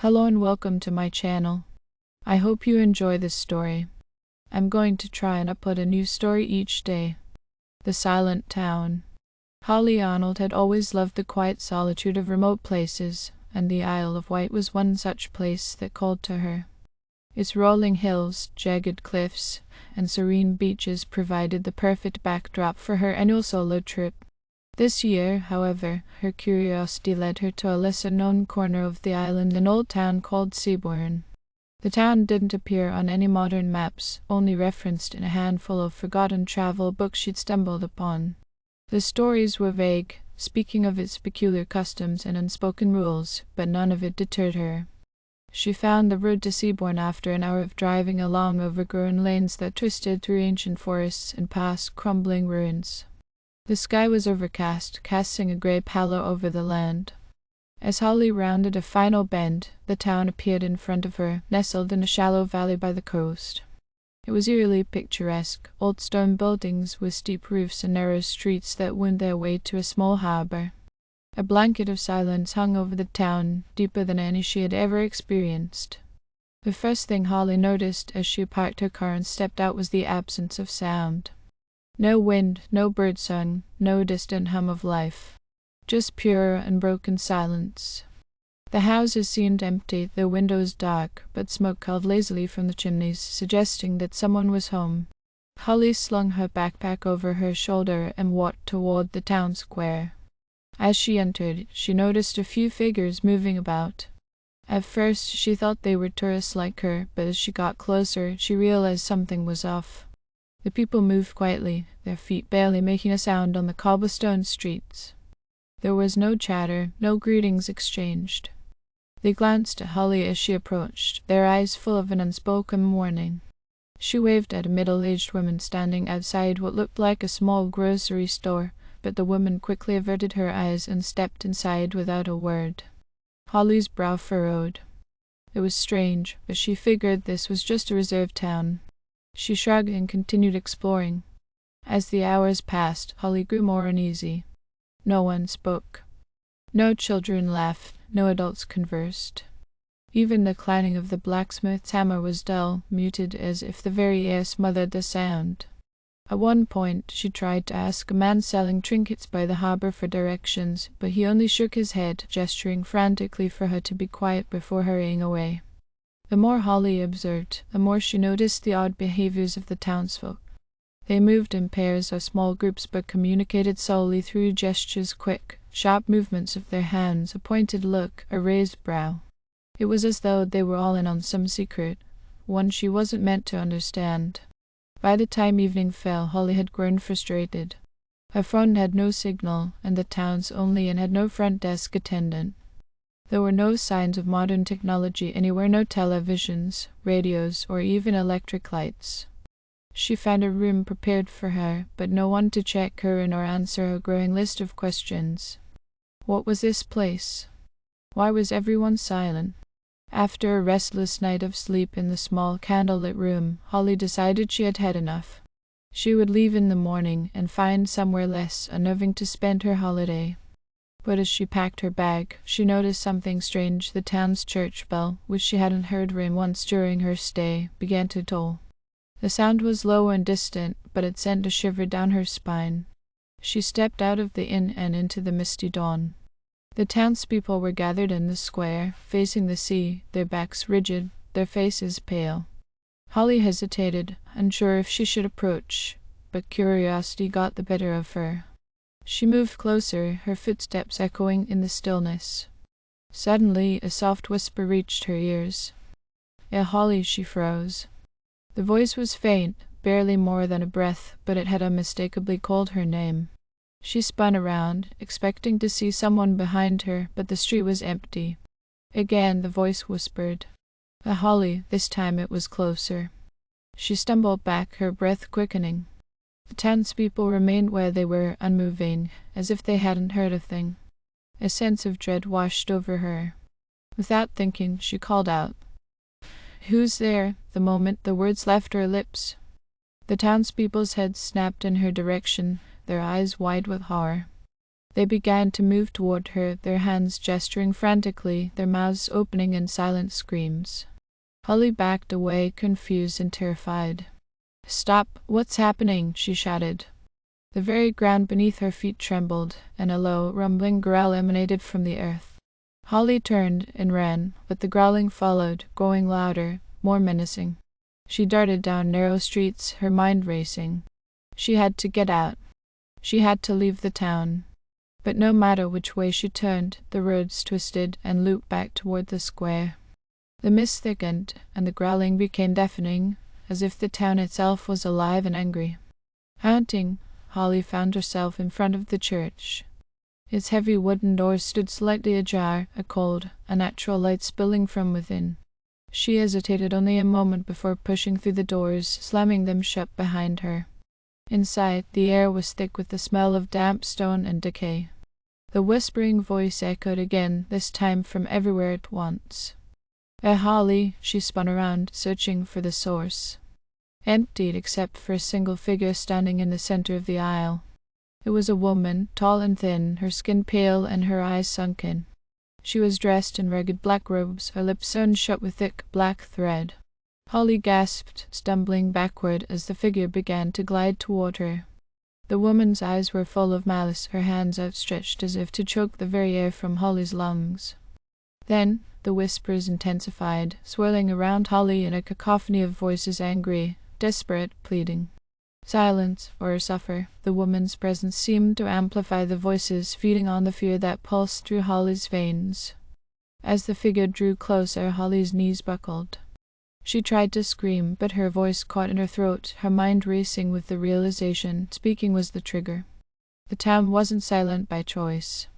Hello and welcome to my channel. I hope you enjoy this story. I'm going to try and upload a new story each day. The Silent Town. Holly Arnold had always loved the quiet solitude of remote places, and the Isle of Wight was one such place that called to her. Its rolling hills, jagged cliffs, and serene beaches provided the perfect backdrop for her annual solo trip. This year, however, her curiosity led her to a lesser-known corner of the island, an old town called Seabourn. The town didn't appear on any modern maps, only referenced in a handful of forgotten travel books she'd stumbled upon. The stories were vague, speaking of its peculiar customs and unspoken rules, but none of it deterred her. She found the road to Seabourn after an hour of driving along overgrown lanes that twisted through ancient forests and past crumbling ruins. The sky was overcast, casting a grey pallor over the land. As Holly rounded a final bend, the town appeared in front of her, nestled in a shallow valley by the coast. It was eerily picturesque, old stone buildings with steep roofs and narrow streets that wound their way to a small harbour. A blanket of silence hung over the town, deeper than any she had ever experienced. The first thing Holly noticed as she parked her car and stepped out was the absence of sound. No wind, no birdsong, no distant hum of life. Just pure, unbroken silence. The houses seemed empty, their windows dark, but smoke curled lazily from the chimneys, suggesting that someone was home. Holly slung her backpack over her shoulder and walked toward the town square. As she entered, she noticed a few figures moving about. At first, she thought they were tourists like her, but as she got closer, she realized something was off. The people moved quietly, their feet barely making a sound on the cobblestone streets. There was no chatter, no greetings exchanged. They glanced at Holly as she approached, their eyes full of an unspoken warning. She waved at a middle-aged woman standing outside what looked like a small grocery store, but the woman quickly averted her eyes and stepped inside without a word. Holly's brow furrowed. It was strange, but she figured this was just a reserved town. She shrugged and continued exploring. As the hours passed, Holly grew more uneasy. No one spoke. No children laughed, no adults conversed. Even the clanging of the blacksmith's hammer was dull, muted as if the very air smothered the sound. At one point, she tried to ask a man selling trinkets by the harbour for directions, but he only shook his head, gesturing frantically for her to be quiet before hurrying away. The more Holly observed, the more she noticed the odd behaviors of the townsfolk. They moved in pairs or small groups but communicated solely through gestures, quick, sharp movements of their hands, a pointed look, a raised brow. It was as though they were all in on some secret, one she wasn't meant to understand. By the time evening fell, Holly had grown frustrated. Her phone had no signal, and the town's only inn had no front desk attendant. There were no signs of modern technology anywhere, no televisions, radios, or even electric lights. She found a room prepared for her, but no one to check her in or answer her growing list of questions. What was this place? Why was everyone silent? After a restless night of sleep in the small candlelit room, Holly decided she had had enough. She would leave in the morning and find somewhere less unnerving to spend her holiday. But as she packed her bag, she noticed something strange. The town's church bell, which she hadn't heard ring once during her stay, began to toll. The sound was low and distant, but it sent a shiver down her spine. She stepped out of the inn and into the misty dawn. The townspeople were gathered in the square, facing the sea, their backs rigid, their faces pale. Holly hesitated, unsure if she should approach, but curiosity got the better of her. She moved closer, her footsteps echoing in the stillness. Suddenly, a soft whisper reached her ears. Holly, she froze. The voice was faint, barely more than a breath, but it had unmistakably called her name. She spun around, expecting to see someone behind her, but the street was empty. Again the voice whispered. Holly, this time it was closer. She stumbled back, her breath quickening. The townspeople remained where they were, unmoving, as if they hadn't heard a thing. A sense of dread washed over her. Without thinking, she called out. "Who's there?" The moment the words left her lips. The townspeople's heads snapped in her direction, their eyes wide with horror. They began to move toward her, their hands gesturing frantically, their mouths opening in silent screams. Holly backed away, confused and terrified. "Stop! What's happening?" she shouted. The very ground beneath her feet trembled, and a low, rumbling growl emanated from the earth. Holly turned and ran, but the growling followed, growing louder, more menacing. She darted down narrow streets, her mind racing. She had to get out. She had to leave the town. But no matter which way she turned, the roads twisted and looped back toward the square. The mist thickened, and the growling became deafening, as if the town itself was alive and angry. Haunting, Holly found herself in front of the church. Its heavy wooden doors stood slightly ajar, a cold, unnatural light spilling from within. She hesitated only a moment before pushing through the doors, slamming them shut behind her. Inside, the air was thick with the smell of damp stone and decay. The whispering voice echoed again, this time from everywhere at once. Holly, she spun around, searching for the source. Emptied except for a single figure standing in the center of the aisle. It was a woman, tall and thin, her skin pale and her eyes sunken. She was dressed in ragged black robes, her lips sewn shut with thick black thread. Holly gasped, stumbling backward as the figure began to glide toward her. The woman's eyes were full of malice, her hands outstretched as if to choke the very air from Holly's lungs. Then the whispers intensified, swirling around Holly in a cacophony of voices, angry, desperate, pleading. Silence, or suffer. The woman's presence seemed to amplify the voices, feeding on the fear that pulsed through Holly's veins. As the figure drew closer, Holly's knees buckled. She tried to scream, but her voice caught in her throat, her mind racing with the realization speaking was the trigger. The town wasn't silent by choice.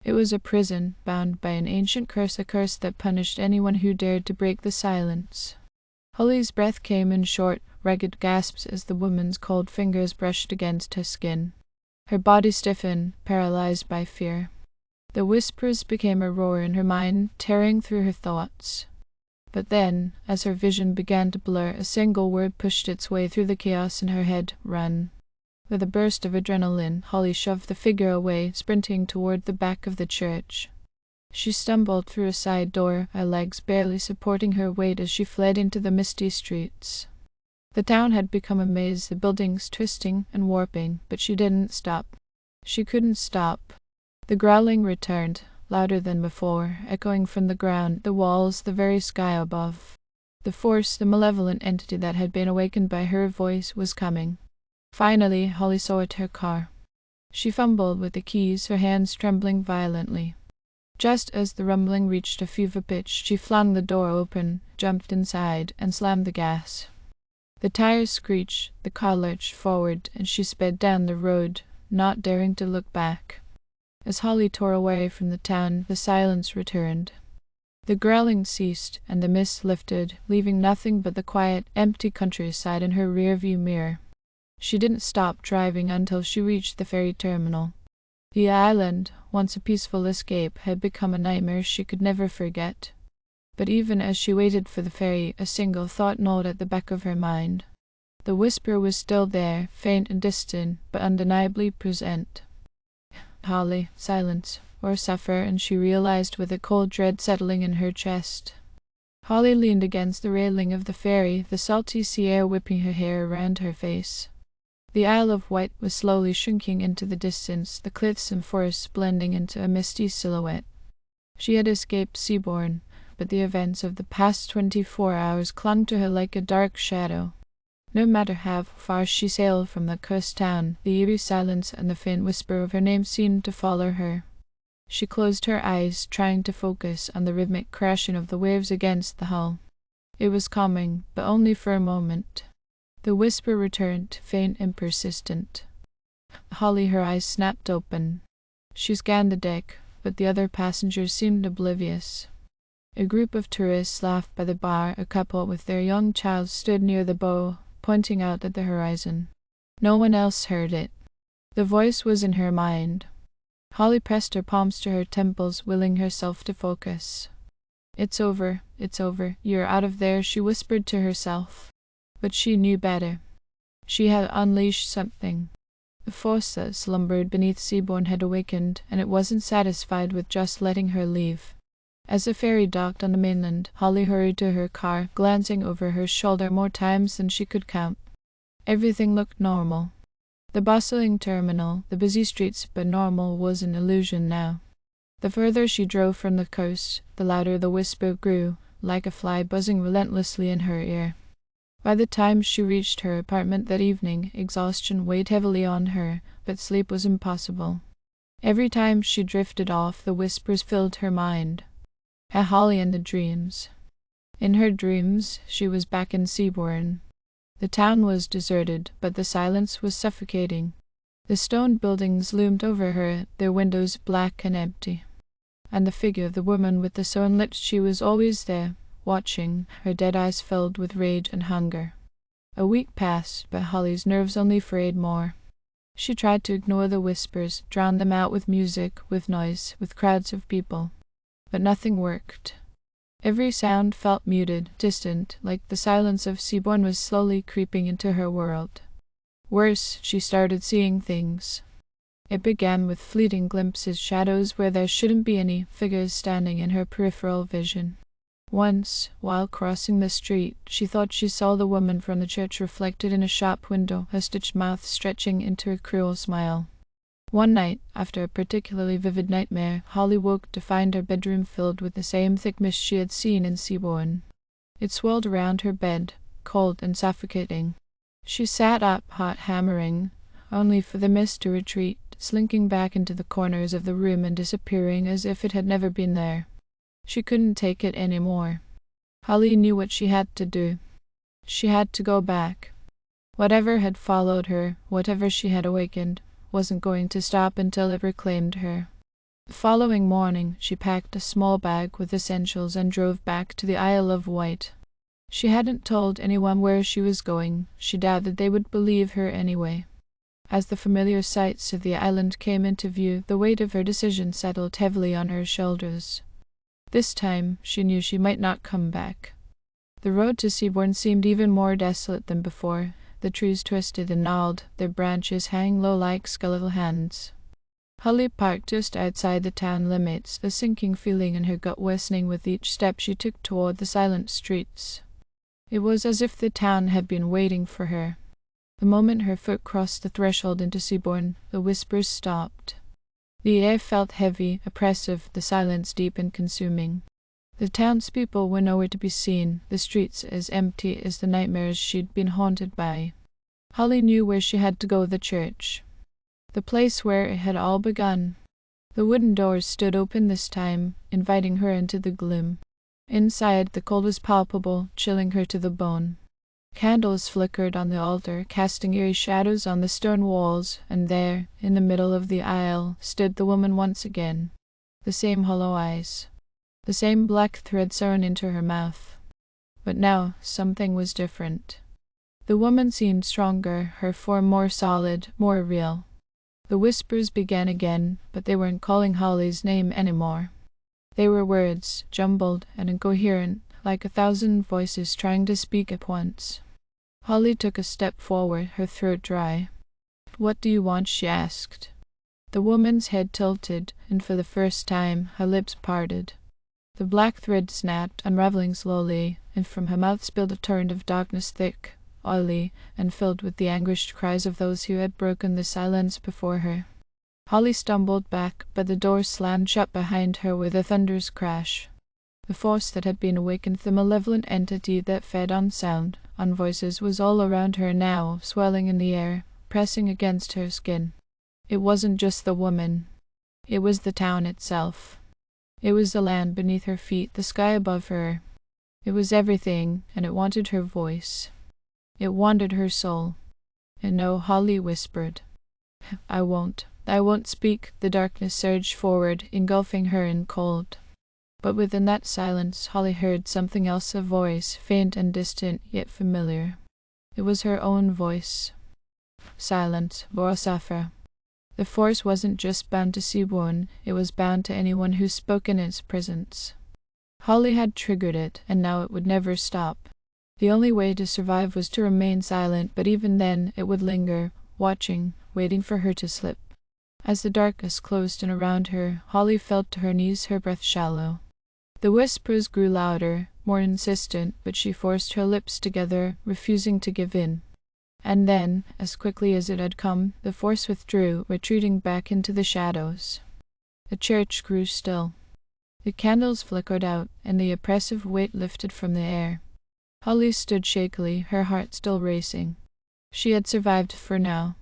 It was a prison, bound by an ancient curse, a curse that punished anyone who dared to break the silence. Holly's breath came in short, ragged gasps as the woman's cold fingers brushed against her skin. Her body stiffened, paralyzed by fear. The whispers became a roar in her mind, tearing through her thoughts. But then, as her vision began to blur, a single word pushed its way through the chaos in her head: run. With a burst of adrenaline, Holly shoved the figure away, sprinting toward the back of the church. She stumbled through a side door, her legs barely supporting her weight as she fled into the misty streets. The town had become a maze, the buildings twisting and warping, but she didn't stop. She couldn't stop. The growling returned, louder than before, echoing from the ground, the walls, the very sky above. The force, the malevolent entity that had been awakened by her voice, was coming. Finally, Holly saw it, her car. She fumbled with the keys, her hands trembling violently. Just as the rumbling reached a fever pitch, she flung the door open, jumped inside, and slammed the gas. The tires screeched, the car lurched forward, and she sped down the road, not daring to look back. As Holly tore away from the town, the silence returned. The growling ceased, and the mist lifted, leaving nothing but the quiet, empty countryside in her rearview mirror. She didn't stop driving until she reached the ferry terminal. The island, once a peaceful escape, had become a nightmare she could never forget. But even as she waited for the ferry, a single thought gnawed at the back of her mind. The whisper was still there, faint and distant, but undeniably present. Holly, silence, or suffer, and she realized with a cold dread settling in her chest. Holly leaned against the railing of the ferry, the salty sea air whipping her hair around her face. The Isle of Wight was slowly shrinking into the distance, the cliffs and forests blending into a misty silhouette. She had escaped seaborne, but the events of the past 24 hours clung to her like a dark shadow. No matter how far she sailed from the cursed town, the eerie silence and the faint whisper of her name seemed to follow her. She closed her eyes, trying to focus on the rhythmic crashing of the waves against the hull. It was calming, but only for a moment. The whisper returned, faint and persistent. Holly, her eyes snapped open. She scanned the deck, but the other passengers seemed oblivious. A group of tourists laughed by the bar. A couple with their young child stood near the bow, pointing out at the horizon. No one else heard it. The voice was in her mind. Holly pressed her palms to her temples, willing herself to focus. It's over, you're out of there," she whispered to herself. But she knew better. She had unleashed something. The force that slumbered beneath Seaborn had awakened, and it wasn't satisfied with just letting her leave. As the ferry docked on the mainland, Holly hurried to her car, glancing over her shoulder more times than she could count. Everything looked normal. The bustling terminal, the busy streets, but normal was an illusion now. The further she drove from the coast, the louder the whisper grew, like a fly buzzing relentlessly in her ear. By the time she reached her apartment that evening, exhaustion weighed heavily on her, but sleep was impossible. Every time she drifted off, the whispers filled her mind. A Holly in the dreams. In her dreams, she was back in Seaborn. The town was deserted, but the silence was suffocating. The stone buildings loomed over her, their windows black and empty. And the figure of the woman with the sewn lips, she was always there, watching, her dead eyes filled with rage and hunger. A week passed, but Holly's nerves only frayed more. She tried to ignore the whispers, drown them out with music, with noise, with crowds of people. But nothing worked. Every sound felt muted, distant, like the silence of Seaborn was slowly creeping into her world. Worse, she started seeing things. It began with fleeting glimpses, shadows where there shouldn't be any, figures standing in her peripheral vision. Once, while crossing the street, she thought she saw the woman from the church reflected in a shop window, her stitched mouth stretching into a cruel smile. One night, after a particularly vivid nightmare, Holly woke to find her bedroom filled with the same thick mist she had seen in Seaborn. It swirled around her bed, cold and suffocating. She sat up, heart hammering, only for the mist to retreat, slinking back into the corners of the room and disappearing as if it had never been there. She couldn't take it any more. Holly knew what she had to do. She had to go back. Whatever had followed her, whatever she had awakened, wasn't going to stop until it reclaimed her. The following morning, she packed a small bag with essentials and drove back to the Isle of Wight. She hadn't told anyone where she was going. She doubted they would believe her anyway. As the familiar sights of the island came into view, the weight of her decision settled heavily on her shoulders. This time, she knew she might not come back. The road to Seaborn seemed even more desolate than before. The trees twisted and gnarled, their branches hanging low like skeletal hands. Holly parked just outside the town limits, a sinking feeling in her gut worsening with each step she took toward the silent streets. It was as if the town had been waiting for her. The moment her foot crossed the threshold into Seaborn, the whispers stopped. The air felt heavy, oppressive, the silence deep and consuming. The townspeople were nowhere to be seen, the streets as empty as the nightmares she'd been haunted by. Holly knew where she had to go, the church. The place where it had all begun. The wooden doors stood open this time, inviting her into the gloom. Inside, the cold was palpable, chilling her to the bone. Candles flickered on the altar, casting eerie shadows on the stone walls, and there, in the middle of the aisle, stood the woman once again. The same hollow eyes. The same black thread sewn into her mouth. But now, something was different. The woman seemed stronger, her form more solid, more real. The whispers began again, but they weren't calling Holly's name anymore. They were words, jumbled and incoherent, like 1,000 voices trying to speak at once. Holly took a step forward, her throat dry. "What do you want?" she asked. The woman's head tilted, and for the first time, her lips parted. The black thread snapped, unraveling slowly, and from her mouth spilled a torrent of darkness, thick, oily, and filled with the anguished cries of those who had broken the silence before her. Holly stumbled back, but the door slammed shut behind her with a thunderous crash. The force that had been awakened, the malevolent entity that fed on sound, on voices, was all around her now, swelling in the air, pressing against her skin. It wasn't just the woman. It was the town itself. It was the land beneath her feet, the sky above her. It was everything, and it wanted her voice. It wanted her soul. And no, Holly whispered. I won't speak." The darkness surged forward, engulfing her in cold. But within that silence, Holly heard something else, a voice, faint and distant, yet familiar. It was her own voice. Silent, Vorsafer. The force wasn't just bound to Seaborn, it was bound to anyone who spoke in its presence. Holly had triggered it, and now it would never stop. The only way to survive was to remain silent, but even then it would linger, watching, waiting for her to slip. As the darkness closed in around her, Holly fell to her knees, her breath shallow. The whispers grew louder, more insistent, but she forced her lips together, refusing to give in. And then, as quickly as it had come, the force withdrew, retreating back into the shadows. The church grew still. The candles flickered out, and the oppressive weight lifted from the air. Holly stood shakily, her heart still racing. She had survived for now.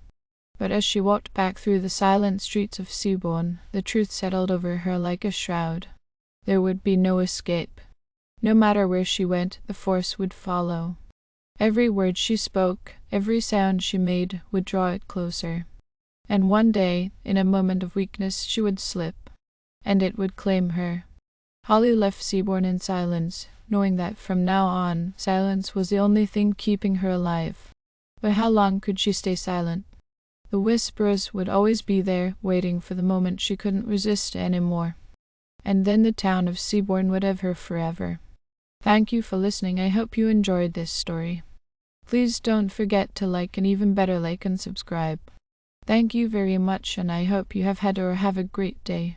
But as she walked back through the silent streets of Seabourn, the truth settled over her like a shroud. There would be no escape. No matter where she went, the force would follow. Every word she spoke, every sound she made, would draw it closer. And one day, in a moment of weakness, she would slip, and it would claim her. Holly left Seabourn in silence, knowing that from now on, silence was the only thing keeping her alive. But how long could she stay silent? The whispers would always be there, waiting for the moment she couldn't resist anymore. And then the town of Seabourn would have her forever. Thank you for listening. I hope you enjoyed this story. Please don't forget to like, and even better, like and subscribe. Thank you very much, and I hope you have had or have a great day.